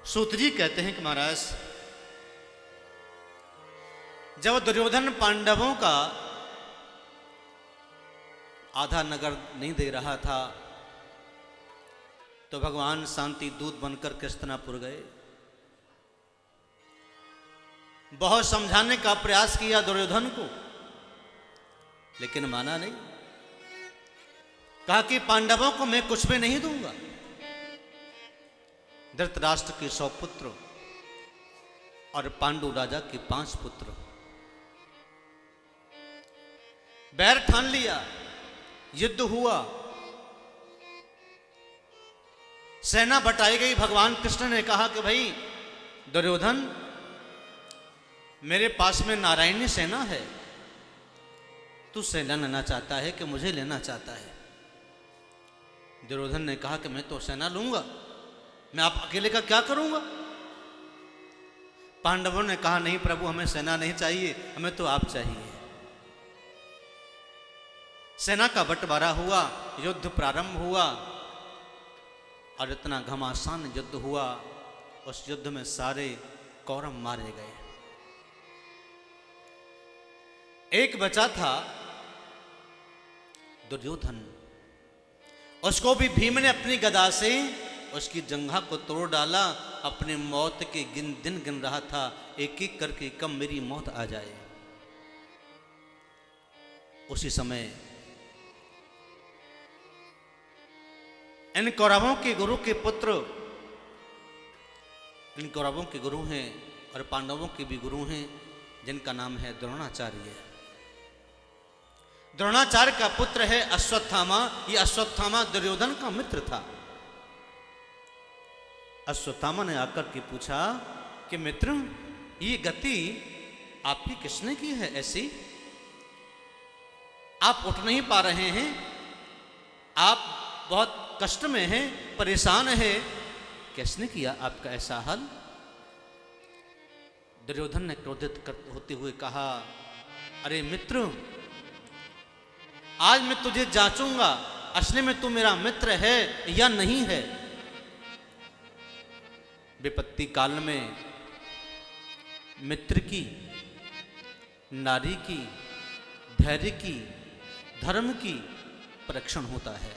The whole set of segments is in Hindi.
सूत जी कहते हैं कि महाराज, जब दुर्योधन पांडवों का आधा नगर नहीं दे रहा था तो भगवान शांति दूत बनकर हस्तिनापुर गए। बहुत समझाने का प्रयास किया दुर्योधन को, लेकिन माना नहीं। कहा कि पांडवों को मैं कुछ भी नहीं दूंगा। धृतराष्ट्र के 100 पुत्र और पांडु राजा के 5 पुत्र, बैर ठान लिया, युद्ध हुआ, सेना बटाई गई। भगवान कृष्ण ने कहा कि भाई दुर्योधन, मेरे पास में नारायणी सेना है, तू सेना लेना चाहता है कि मुझे लेना चाहता है? दुर्योधन ने कहा कि मैं तो सेना लूंगा, मैं आप अकेले का क्या करूंगा? पांडवों ने कहा नहीं प्रभु, हमें सेना नहीं चाहिए, हमें तो आप चाहिए। सेना का बंटवारा हुआ, युद्ध प्रारंभ हुआ और इतना घमासान युद्ध हुआ, उस युद्ध में सारे कौरव मारे गए। एक बचा था दुर्योधन, उसको भी भीम ने अपनी गदा से उसकी जंघा को तोड़ डाला। अपने मौत के दिन गिन रहा था, एक एक करके कब मेरी मौत आ जाए। उसी समय इन कौरवों के गुरु के पुत्र, इन कौरवों के गुरु हैं और पांडवों के भी गुरु हैं, जिनका नाम है द्रोणाचार्य। द्रोणाचार्य का पुत्र है अश्वत्थामा। ये अश्वत्थामा दुर्योधन का मित्र था। अश्वत्थामा ने आकर के पूछा कि मित्र, ये गति आपकी किसने की है ऐसी? आप उठ नहीं पा रहे हैं, आप बहुत कष्ट में हैं, परेशान हैं, किसने किया आपका ऐसा हाल? दुर्योधन ने क्रोधित होते हुए कहा, अरे मित्र, आज मैं तुझे जांचूंगा असली में तू मेरा मित्र है या नहीं है। विपत्ति काल में मित्र की, नारी की, धैर्य की, धर्म की परीक्षण होता है।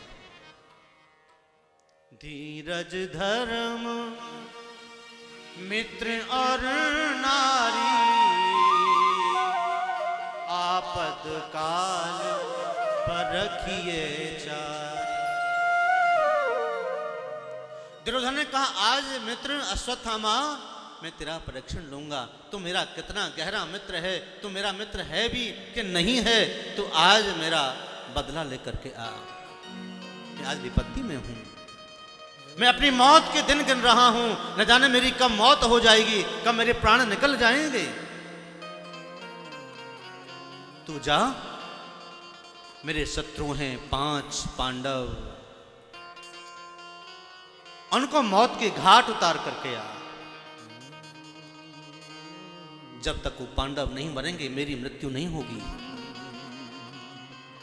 धीरज, धर्म, मित्र और नारी, आपद काल पर रखिए चार। दुर्योधन ने कहा, आज मित्र अश्वत्थामा, मैं तेरा परीक्षण लूंगा, तू मेरा कितना गहरा मित्र है, तू मेरा मित्र है भी कि नहीं है, तो आज मेरा बदला लेकर के आ। मैं आज विपत्ति में हूं, मैं अपनी मौत के दिन गिन रहा हूं, न जाने मेरी कब मौत हो जाएगी, कब मेरे प्राण निकल जाएंगे। तू जा, मेरे शत्रु हैं 5 पांडव, उनको मौत के घाट उतार करके आ। जब तक वो पांडव नहीं मरेंगे मेरी मृत्यु नहीं होगी,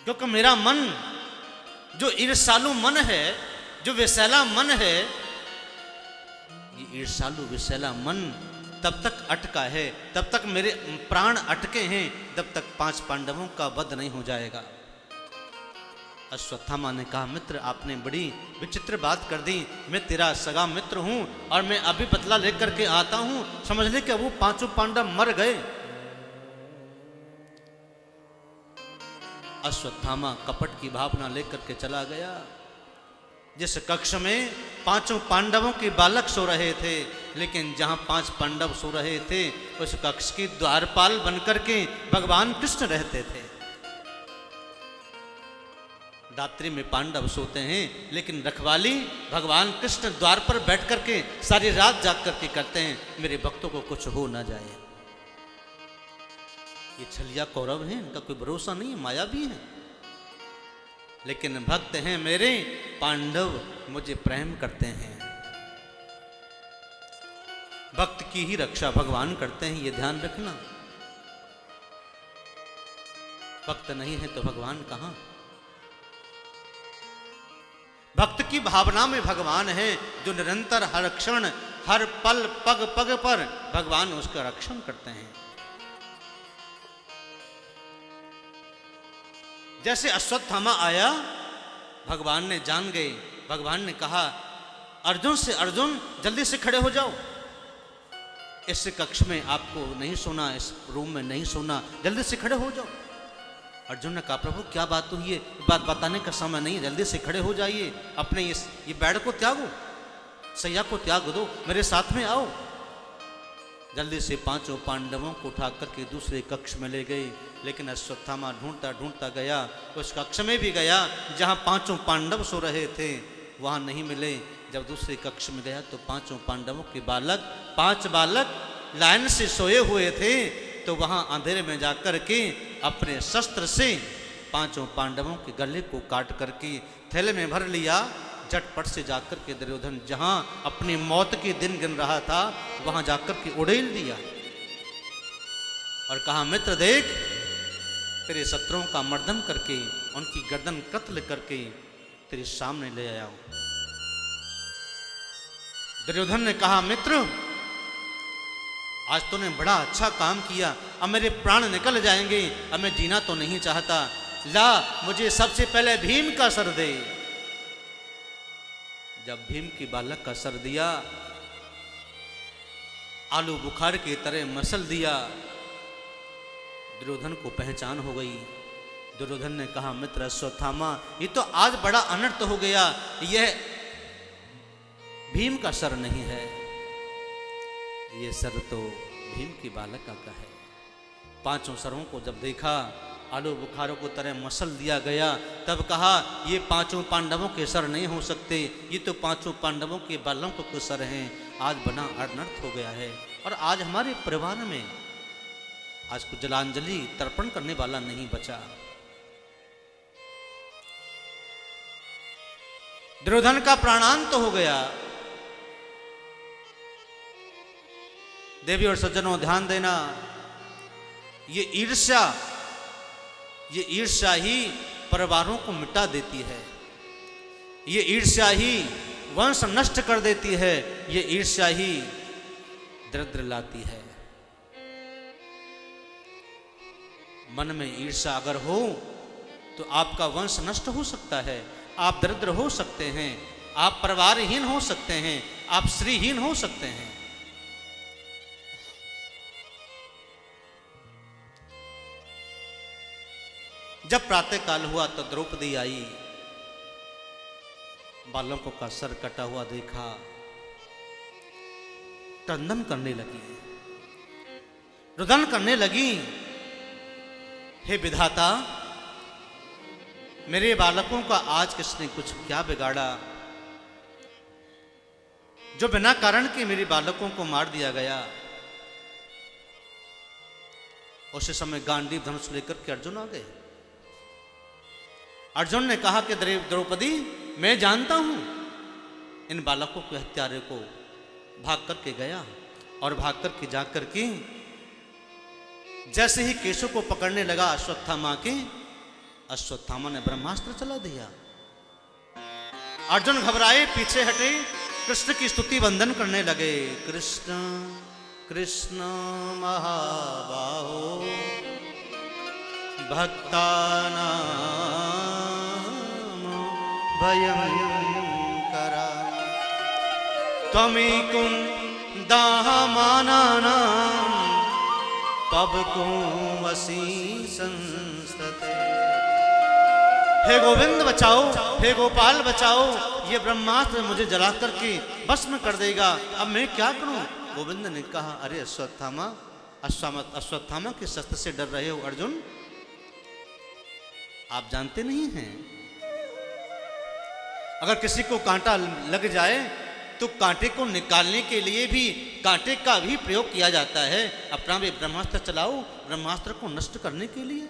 क्योंकि मेरा मन जो ईर्ष्यालु मन है, जो विषैला मन है, ये ईर्ष्यालु विषैला मन तब तक अटका है, तब तक मेरे प्राण अटके हैं, तब तक 5 पांडवों का वध नहीं हो जाएगा। अश्वत्थामा ने कहा, मित्र आपने बड़ी विचित्र बात कर दी, मैं तेरा सगा मित्र हूं और मैं अभी बदला लेकर के आता हूं, समझ ले कि वो 5 पांडव मर गए। अश्वत्थामा कपट की भावना लेकर के चला गया। जिस कक्ष में 5 पांडवों के बालक सो रहे थे, लेकिन जहां 5 पांडव सो रहे थे, उस कक्ष की द्वारपाल बनकर के भगवान कृष्ण रहते थे। दात्री में पांडव सोते हैं, लेकिन रखवाली भगवान कृष्ण द्वार पर बैठ करके सारी रात जाग करके करते हैं, मेरे भक्तों को कुछ हो ना जाए। ये छलिया कौरव हैं, इनका कोई भरोसा नहीं, माया भी है, लेकिन भक्त हैं मेरे पांडव, मुझे प्रेम करते हैं। भक्त की ही रक्षा भगवान करते हैं, ये ध्यान रखना। भक्त नहीं है तो भगवान कहां? भक्त की भावना में भगवान है, जो निरंतर हर क्षण हर पल पग पग पर भगवान उसका रक्षण करते हैं। जैसे अश्वत्थामा आया, भगवान ने जान गए। भगवान ने कहा अर्जुन से, अर्जुन जल्दी से खड़े हो जाओ, इस कक्ष में आपको नहीं सोना, इस रूम में नहीं सोना, जल्दी से खड़े हो जाओ। अर्जुन ने कहा प्रभु क्या बात हुई है, बात बताने का समय नहीं है, जल्दी से खड़े हो जाइए, अपने ये बेड को त्यागो, सैया को त्याग दो, मेरे साथ में आओ। जल्दी से पांचों पांडवों को उठा करके दूसरे कक्ष में ले गए। लेकिन अश्वत्थामा ढूंढता ढूंढता गया, उस कक्ष में भी गया जहां पांचों पांडव सो रहे थे, वहां नहीं मिले। जब दूसरे कक्ष में गया तो पांचों पांडवों के पांच बालक लाइन से सोए हुए थे। तो वहां अंधेरे में जाकर के अपने शस्त्र से पांचों पांडवों के गले को काट करके थैले में भर लिया। झटपट से जाकर के दुर्योधन जहां अपनी मौत के दिन गिन रहा था, वहां जाकर के उड़ेल दिया और कहा मित्र देख, तेरे शत्रुओं का मर्दन करके, उनकी गर्दन कत्ल करके तेरे सामने ले आया हूं। दुर्योधन ने कहा मित्र, आज तूने बड़ा अच्छा काम किया, अब मेरे प्राण निकल जाएंगे, अब मैं जीना तो नहीं चाहता, ला मुझे सबसे पहले भीम का सर दे। जब भीम की बालक का सर दिया, आलू बुखार की तरह मसल दिया। दुर्योधन को पहचान हो गई। दुर्योधन ने कहा मित्र अश्वत्थामा, ये तो आज बड़ा अनर्थ हो गया, यह भीम का सर नहीं है, ये सर तो भीम की बालक का है। पांचों सरों को जब देखा, आलू बुखारों को तरह मसल दिया गया, तब कहा ये पांचों पांडवों के सर नहीं हो सकते, ये तो पांचों पांडवों के बालकों के सर हैं। आज बना अनर्थ हो गया है और आज हमारे परिवार में आज को जलांजलि तर्पण करने वाला नहीं बचा। दुर्योधन का प्राणांत हो गया। देवी और सज्जनों ध्यान देना, ये ईर्ष्या ही परिवारों को मिटा देती है, ये ईर्ष्या ही वंश नष्ट कर देती है, ये ईर्ष्या ही दरिद्र लाती है। मन में ईर्ष्या अगर हो तो आपका वंश नष्ट हो सकता है, आप दरिद्र हो सकते हैं, आप परिवारहीन हो सकते हैं, आप श्रीहीन हो सकते हैं। जब प्रातः काल हुआ तो द्रौपदी आई, बालकों का सर कटा हुआ देखा, क्रंदन करने लगी, रुदन करने लगी, हे विधाता, मेरे बालकों का आज किसने कुछ क्या बिगाड़ा, जो बिना कारण के मेरे बालकों को मार दिया गया। उसी समय गांडीव धनुष लेकर के अर्जुन आ गए। अर्जुन ने कहा कि द्रौपदी, मैं जानता हूं इन बालकों के हत्यारे को, भाग करके गया और भाग करके जाकर के जैसे ही केशव को पकड़ने लगा अश्वत्थामा के, अश्वत्थामा ने ब्रह्मास्त्र चला दिया। अर्जुन घबराए, पीछे हटे, कृष्ण की स्तुति वंदन करने लगे। कृष्ण कृष्ण महाबाहो भक्तानां भयंकरा त्वमेकं दाहमानानां पवको वसी संस्तते। हे गोविंद बचाओ, हे गोपाल बचाओ, ये ब्रह्मास्त्र मुझे जला करके भस्म कर देगा, अब मैं क्या करूं। गोविंद ने कहा अरे अश्वत्थामा के शस्त्र से डर रहे हो अर्जुन, आप जानते नहीं हैं अगर किसी को कांटा लग जाए तो कांटे को निकालने के लिए भी कांटे का भी प्रयोग किया जाता है। अपना भी ब्रह्मास्त्र चलाओ ब्रह्मास्त्र को नष्ट करने के लिए।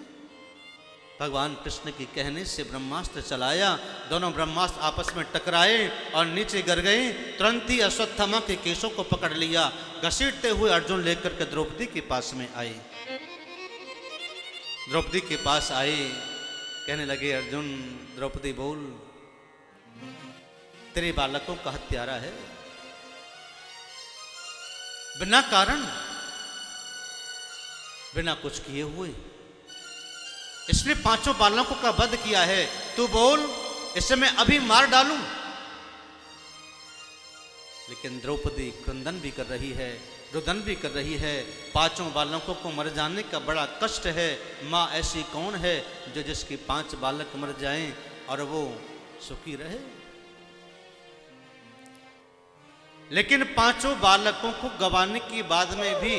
भगवान कृष्ण के कहने से ब्रह्मास्त्र चलाया, दोनों ब्रह्मास्त्र आपस में टकराए और नीचे गिर गए। तुरंत ही अश्वत्थामा के केशों को पकड़ लिया, घसीटते हुए अर्जुन लेकर के द्रौपदी के पास में आए। द्रौपदी के पास आए, कहने लगे अर्जुन, द्रौपदी बोल, तेरे बालकों का हत्यारा है, बिना कारण, बिना कुछ किए हुए इसने 5 बालकों का वध किया है। तू बोल, इसे मैं अभी मार डालूं। लेकिन द्रौपदी क्रंदन भी कर रही है, रुदन भी कर रही है। 5 बालकों को मर जाने का बड़ा कष्ट है। माँ ऐसी कौन है जो जिसके 5 बालक मर जाएं और वो सुखी रहे। लेकिन 5 बालकों को गंवाने के बाद में भी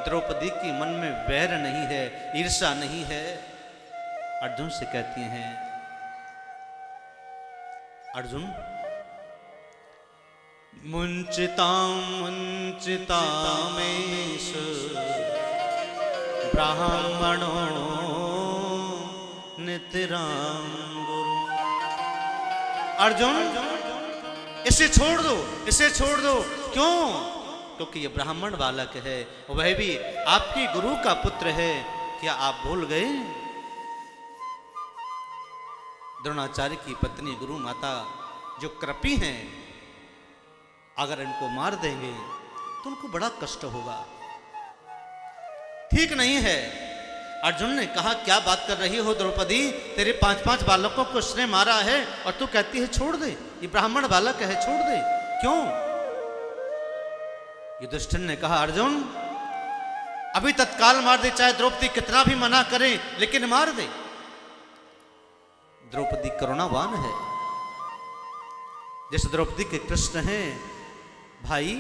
द्रौपदी के मन में वैर नहीं है, ईर्ष्या नहीं है। अर्जुन से कहती हैं, अर्जुन, मुंचितां मुंचितामेष ब्राह्मणो नितरां गुरु। अर्जुन, इसे छोड़ दो, इसे छोड़ दो। क्यों? क्योंकि ये ब्राह्मण बालक है, वह भी आपके गुरु का पुत्र है। क्या आप भूल गए? द्रोणाचार्य की पत्नी गुरु माता जो कृपी हैं, अगर इनको मार देंगे तो उनको बड़ा कष्ट होगा, ठीक नहीं है। अर्जुन ने कहा, क्या बात कर रही हो द्रौपदी, तेरे 5 बालकों को उसने मारा है और तू कहती है छोड़ दे, ये ब्राह्मण बालक है, छोड़ दे। क्यों? युधिष्ठिर ने कहा, अर्जुन अभी तत्काल मार दे, चाहे द्रौपदी कितना भी मना करे, लेकिन मार दे। द्रौपदी करुणावान है, जैसे द्रौपदी के कृष्ण हैं। भाई,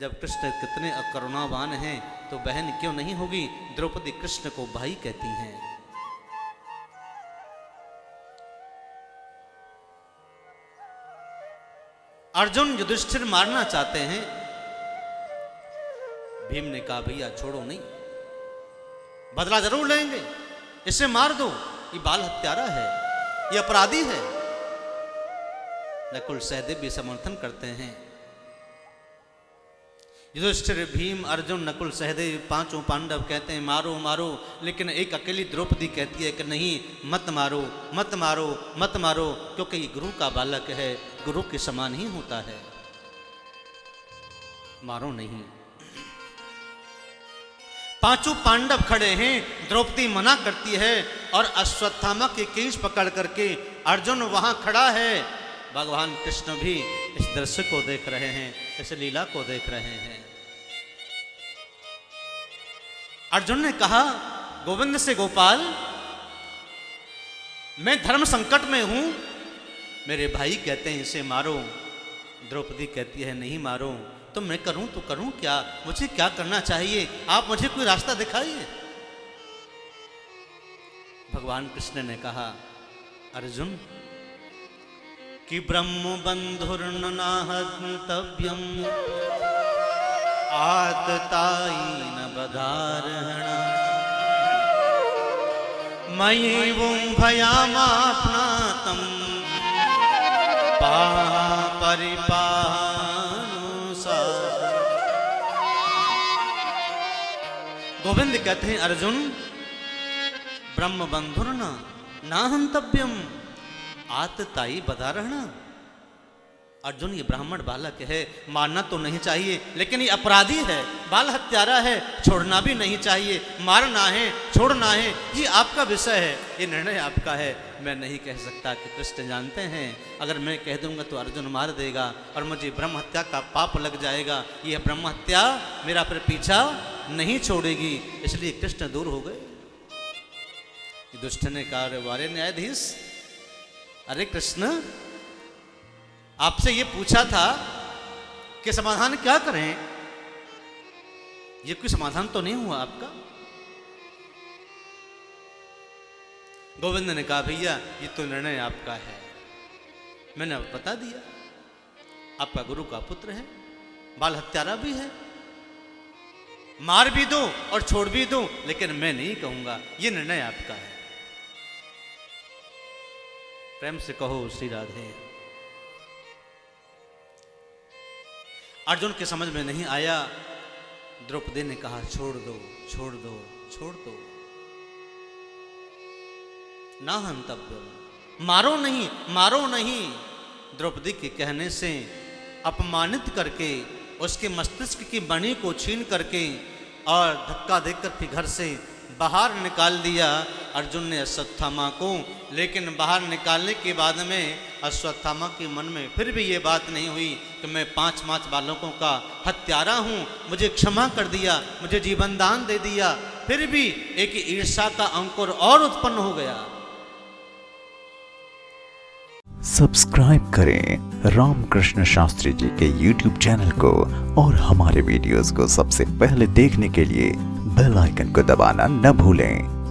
जब कृष्ण कितने करुणावान हैं तो बहन क्यों नहीं होगी? द्रौपदी कृष्ण को भाई कहती हैं। अर्जुन युधिष्ठिर मारना चाहते हैं। भीम ने कहा, भैया छोड़ो नहीं, बदला जरूर लेंगे, इसे मार दो, ये बाल हत्यारा है, ये अपराधी है। नकुल सहदेव भी समर्थन करते हैं। युधिष्ठिर, भीम, अर्जुन, नकुल, सहदेव 5 पांडव कहते हैं मारो मारो, लेकिन एक अकेली द्रौपदी कहती है कि नहीं, मत मारो, मत मारो, मत मारो, क्योंकि ये गुरु का बालक है, गुरु के समान ही होता है, मारो नहीं। 5 पांडव खड़े हैं, द्रौपदी मना करती है और अश्वत्थामा के केश पकड़ करके अर्जुन वहां खड़ा है। भगवान कृष्ण भी इस दृश्य को देख रहे हैं, इस लीला को देख रहे हैं। अर्जुन ने कहा, गोविंद से, गोपाल मैं धर्म संकट में हूं, मेरे भाई कहते हैं इसे मारो। द्रौपदी कहती है नहीं मारो। तो मैं करूं तो करूं क्या, मुझे क्या करना चाहिए, आप मुझे कोई रास्ता दिखाइए। भगवान कृष्ण ने कहा, अर्जुन कि ब्रह्म बंधुर्न नाहन्तव्यम् आततायेन बधार्हण मयैवं भयामाप्नातं परिपानुसार। गोविंद कहते हैं, अर्जुन ब्रह्म बंधुर्न नाहन्तव्यम् आतताई बधार्हण। अर्जुन ये ब्राह्मण बालक है, मारना तो नहीं चाहिए, लेकिन ये अपराधी है, बाल हत्यारा है, छोड़ना भी नहीं चाहिए, मारना है, छोड़ना है, ये आपका विषय है, ये निर्णय आपका है। मैं नहीं कह सकता कि कृष्ण जानते हैं, अगर मैं कह दूंगा तो अर्जुन मार देगा और मुझे ब्रह्म हत्या का पाप लग जाएगा। यह ब्रह्म हत्या मेरा फिर पीछा नहीं छोड़ेगी, इसलिए कृष्ण दूर हो गए। दुष्ट ने कहा, वारे न्यायाधीश, अरे कृष्ण, आपसे ये पूछा था कि समाधान क्या करें, ये कोई समाधान तो नहीं हुआ आपका। गोविंद ने कहा, भैया ये तो निर्णय आपका है, मैंने बता दिया, आपका गुरु का पुत्र है, बाल हत्यारा भी है, मार भी दो और छोड़ भी दो, लेकिन मैं नहीं कहूंगा, ये निर्णय आपका है। प्रेम से कहो श्री राधे। अर्जुन के समझ में नहीं आया। द्रौपदी ने कहा, छोड़ दो, छोड़ दो, छोड़ दो, ना हंतव्यम, मारो नहीं, मारो नहीं। द्रौपदी के कहने से अपमानित करके उसके मस्तिष्क की मणि को छीन करके और धक्का देकर के घर से बाहर निकाल दिया अर्जुन ने अश्वत्थामा को। लेकिन बाहर निकालने के बाद में अश्वत्थामा के मन में फिर भी ये बात नहीं हुई कि मैं 5 बालकों का हत्यारा हूँ, मुझे क्षमा कर दिया, मुझे जीवन दान दे दिया। फिर भी एक ईर्ष्या का अंकुर और उत्पन्न हो गया। सब्सक्राइब करें रामकृष्ण शास्त्री जी के YouTube चैनल को और हमारे वीडियोस को सबसे पहले देखने के लिए बेल आइकन को दबाना न भूलें।